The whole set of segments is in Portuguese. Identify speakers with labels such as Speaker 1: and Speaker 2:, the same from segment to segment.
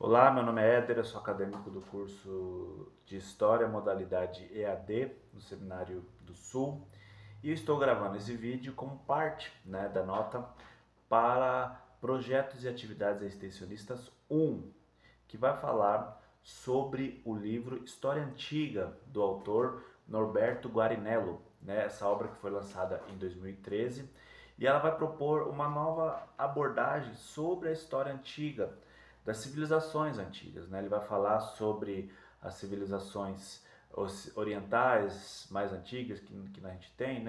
Speaker 1: Olá, meu nome é Éder, eu sou acadêmico do curso de História, modalidade EAD, no Seminário do Sul, e eu estou gravando esse vídeo como parte, da nota para projetos e atividades extensionistas 1, que vai falar sobre o livro História Antiga, do autor Norberto Guarinello, essa obra que foi lançada em 2013, e ela vai propor uma nova abordagem sobre a história antiga, das civilizações antigas. Ele vai falar sobre as civilizações orientais mais antigas que a gente tem,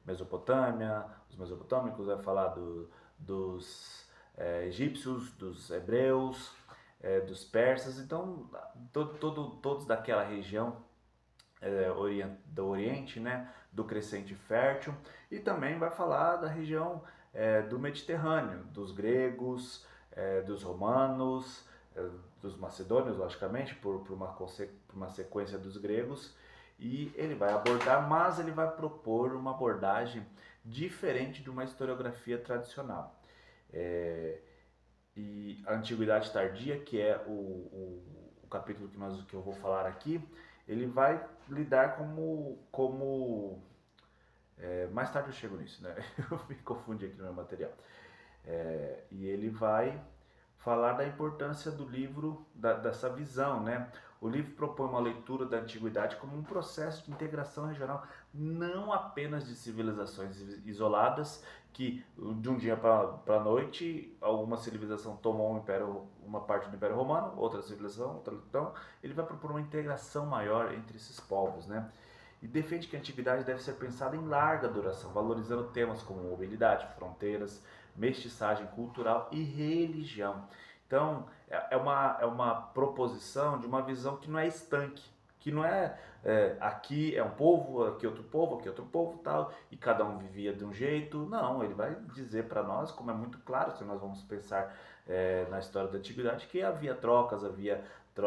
Speaker 1: Mesopotâmia, os mesopotâmicos, vai falar dos egípcios, dos hebreus, dos persas, então todos daquela região do Oriente, do Crescente Fértil, e também vai falar da região do Mediterrâneo, dos gregos, dos romanos, dos macedônios, logicamente, por uma sequência dos gregos, e ele vai abordar, mas ele vai propor uma abordagem diferente de uma historiografia tradicional. E a Antiguidade Tardia, que é o capítulo que eu vou falar aqui, ele vai lidar mais tarde eu chego nisso, eu me confundi aqui no meu material. E ele vai falar da importância do livro, dessa visão, O livro propõe uma leitura da antiguidade como um processo de integração regional, não apenas de civilizações isoladas, que de um dia para a noite, alguma civilização tomou uma parte do Império Romano, outra civilização, outra. Então, ele vai propor uma integração maior entre esses povos, E defende que a antiguidade deve ser pensada em larga duração, valorizando temas como mobilidade, fronteiras, mestiçagem cultural e religião. Então, é uma proposição de uma visão que não é estanque, que não aqui é um povo, aqui é outro povo, tal, e cada um vivia de um jeito. Não, ele vai dizer para nós, como é muito claro, se nós vamos pensar na história da antiguidade, que havia trocas,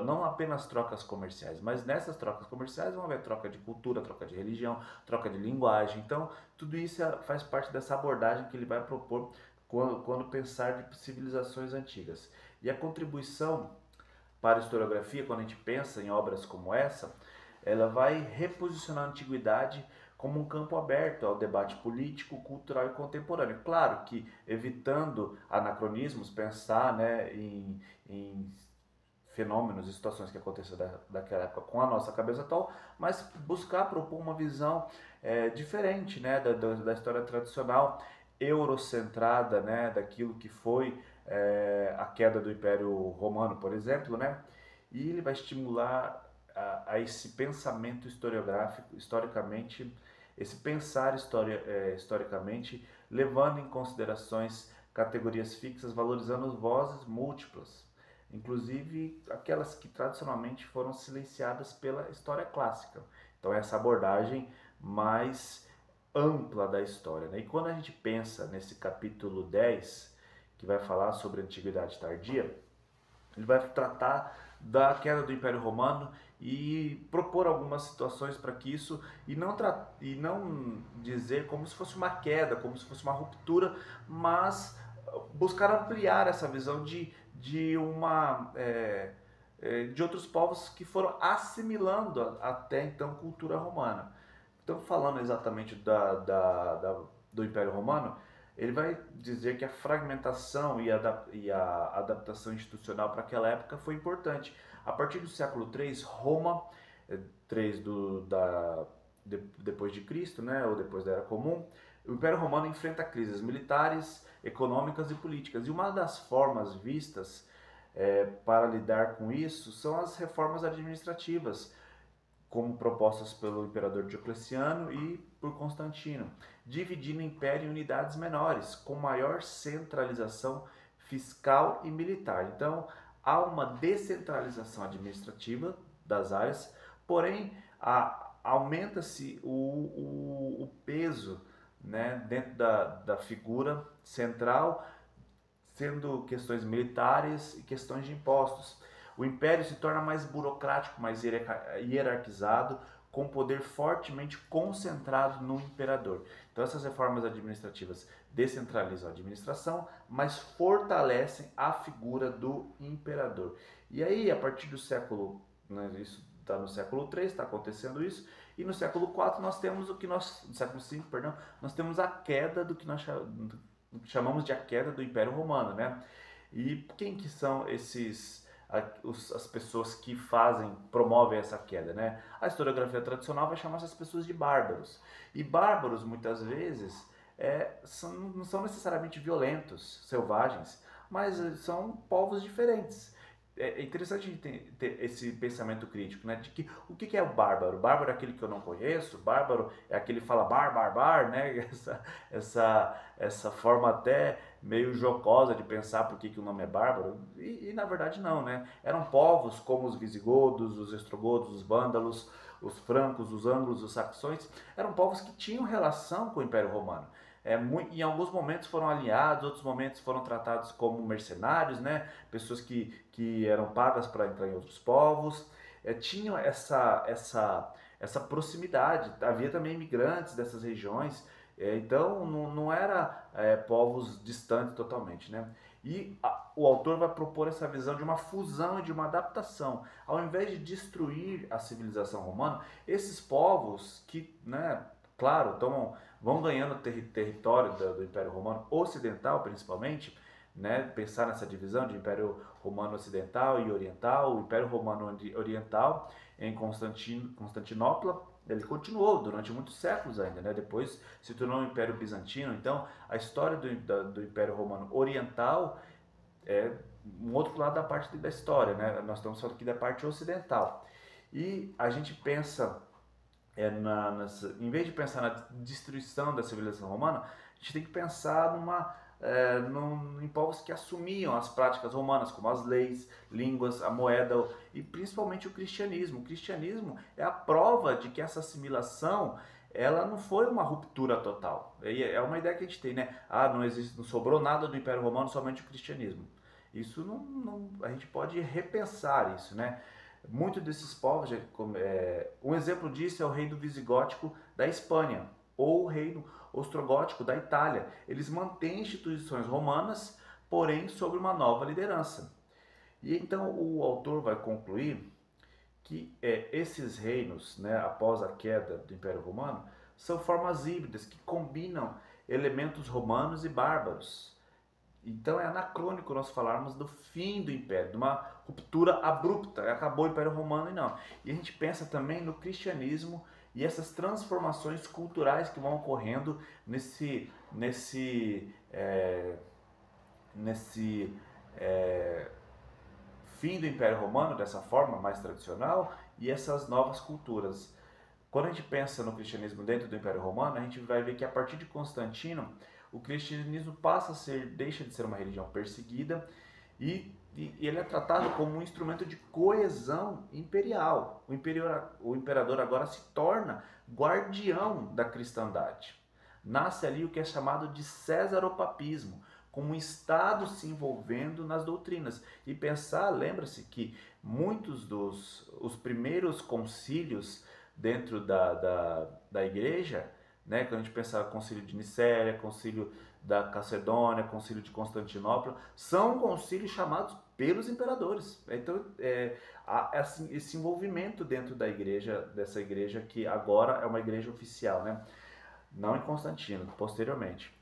Speaker 1: não apenas trocas comerciais, mas nessas trocas comerciais vão haver troca de cultura, troca de religião, troca de linguagem. Então, tudo isso faz parte dessa abordagem que ele vai propor quando pensar de civilizações antigas. E a contribuição para a historiografia, quando a gente pensa em obras como essa, ela vai reposicionar a antiguidade como um campo aberto ao debate político, cultural e contemporâneo. Claro que evitando anacronismos, pensar em fenômenos e situações que aconteceram daquela época com a nossa cabeça atual, mas buscar propor uma visão diferente da história tradicional, eurocentrada, daquilo que foi a queda do Império Romano, por exemplo, e ele vai estimular a esse pensamento historiográfico, historicamente, esse pensar historicamente, levando em considerações categorias fixas, valorizando vozes múltiplas, inclusive aquelas que tradicionalmente foram silenciadas pela história clássica. Então essa abordagem mais ampla da história. E quando a gente pensa nesse capítulo 10, que vai falar sobre a Antiguidade Tardia, ele vai tratar da queda do Império Romano e propor algumas situações para que isso, e não dizer como se fosse uma queda, como se fosse uma ruptura, mas buscar ampliar essa visão de outros povos que foram assimilando até então cultura romana. Então, falando exatamente do Império Romano, ele vai dizer que a fragmentação e a adaptação institucional para aquela época foi importante. A partir do século III, Roma, 3 depois de Cristo, ou depois da Era Comum, o Império Romano enfrenta crises militares, econômicas e políticas. E uma das formas vistas para lidar com isso são as reformas administrativas, como propostas pelo imperador Diocleciano e por Constantino, dividindo o império em unidades menores, com maior centralização fiscal e militar. Então, há uma descentralização administrativa das áreas, porém, aumenta-se o peso dentro da figura central, sendo questões militares e questões de impostos. O império se torna mais burocrático, mais hierarquizado, com poder fortemente concentrado no imperador. Então essas reformas administrativas descentralizam a administração, mas fortalecem a figura do imperador. E aí, a partir do século, né, isso está no século III, está acontecendo isso, e no século IV nós temos no século V, perdão, nós temos a queda do que nós chamamos de a queda do Império Romano, né? E quem que são as pessoas que promovem essa queda, né? A historiografia tradicional vai chamar essas pessoas de bárbaros. E bárbaros, muitas vezes, não são necessariamente violentos, selvagens, mas são povos diferentes. É interessante ter esse pensamento crítico, né? De que o que é o bárbaro? O bárbaro é aquele que eu não conheço, o bárbaro é aquele que fala bar, né? Essa forma até meio jocosa de pensar por que o nome é bárbaro, e na verdade não, né? Eram povos como os visigodos, os ostrogodos, os vândalos, os francos, os ângulos, os saxões, eram povos que tinham relação com o Império Romano. Em alguns momentos foram aliados, outros momentos foram tratados como mercenários, né? Pessoas que eram pagas para entrar em outros povos. Tinham essa proximidade. Havia também imigrantes dessas regiões, então não era povos distantes totalmente, né? E o autor vai propor essa visão de uma fusão e de uma adaptação. Ao invés de destruir a civilização romana, esses povos que, né, claro, vão ganhando território do Império Romano Ocidental, principalmente, né? Pensar nessa divisão de Império Romano Ocidental e Oriental. O Império Romano Oriental em Constantinopla, ele continuou durante muitos séculos ainda, né? Depois se tornou o Império Bizantino. Então, a história do Império Romano Oriental é um outro lado da parte da história, né? Nós estamos falando aqui da parte ocidental. E a gente pensa em vez de pensar na destruição da civilização romana, a gente tem que pensar em povos que assumiam as práticas romanas, como as leis, línguas, a moeda e principalmente o cristianismo. O cristianismo é a prova de que essa assimilação ela não foi uma ruptura total. É uma ideia que a gente tem, né? Não sobrou nada do Império Romano, somente o cristianismo. Isso a gente pode repensar isso, né? Muitos desses povos, um exemplo disso é o reino visigótico da Espanha, ou o reino ostrogótico da Itália. Eles mantêm instituições romanas, porém sob uma nova liderança. E então o autor vai concluir que esses reinos, né, após a queda do Império Romano, são formas híbridas que combinam elementos romanos e bárbaros. Então é anacrônico nós falarmos do fim do Império, de uma ruptura abrupta, acabou o Império Romano e não. E a gente pensa também no cristianismo e essas transformações culturais que vão ocorrendo nesse fim do Império Romano, dessa forma mais tradicional, e essas novas culturas. Quando a gente pensa no cristianismo dentro do Império Romano, a gente vai ver que a partir de Constantino, o cristianismo deixa de ser uma religião perseguida e ele é tratado como um instrumento de coesão imperial. O imperador agora se torna guardião da cristandade. Nasce ali o que é chamado de cesaropapismo, como um Estado se envolvendo nas doutrinas. E lembra-se que os primeiros concílios dentro da igreja, né, quando a gente pensa no concílio de Nicéia, concílio da Calcedônia, concílio de Constantinopla, são concílios chamados pelos imperadores. Então, há esse envolvimento dentro dessa igreja que agora é uma igreja oficial, né? Não em Constantino, posteriormente.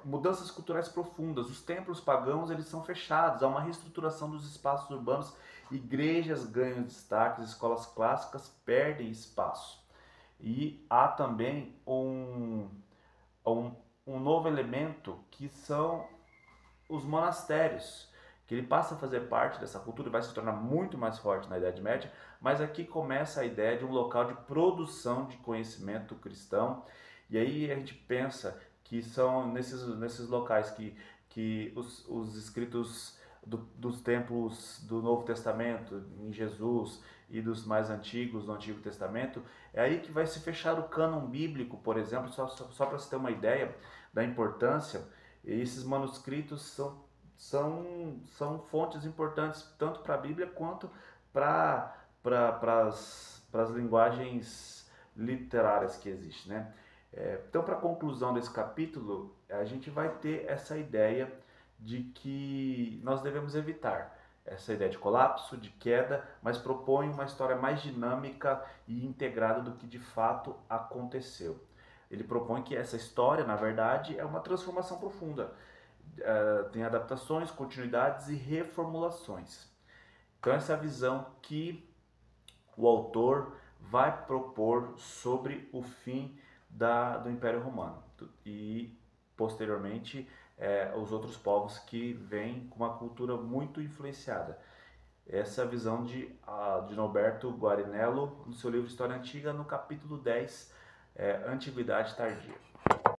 Speaker 1: Mudanças culturais profundas. Os templos pagãos eles são fechados, há uma reestruturação dos espaços urbanos, igrejas ganham destaques, escolas clássicas perdem espaço. E há também um novo elemento que são os monastérios, que ele passa a fazer parte dessa cultura e vai se tornar muito mais forte na Idade Média, mas aqui começa a ideia de um local de produção de conhecimento cristão, e aí a gente pensa que são nesses locais que os escritos dos templos do Novo Testamento, em Jesus, e dos mais antigos do Antigo Testamento, é aí que vai se fechar o cânon bíblico, por exemplo, só para você ter uma ideia da importância. Esses manuscritos são fontes importantes tanto para a Bíblia quanto para as linguagens literárias que existem, né? Então, para a conclusão desse capítulo, a gente vai ter essa ideia de que nós devemos evitar essa ideia de colapso, de queda, mas propõe uma história mais dinâmica e integrada do que de fato aconteceu. Ele propõe que essa história, na verdade, é uma transformação profunda. Tem adaptações, continuidades e reformulações. Então, essa é a visão que o autor vai propor sobre o fim do Império Romano e, posteriormente, os outros povos que vêm com uma cultura muito influenciada. Essa é a visão de Norberto Guarinello no seu livro História Antiga, no capítulo 10, Antiguidade Tardia.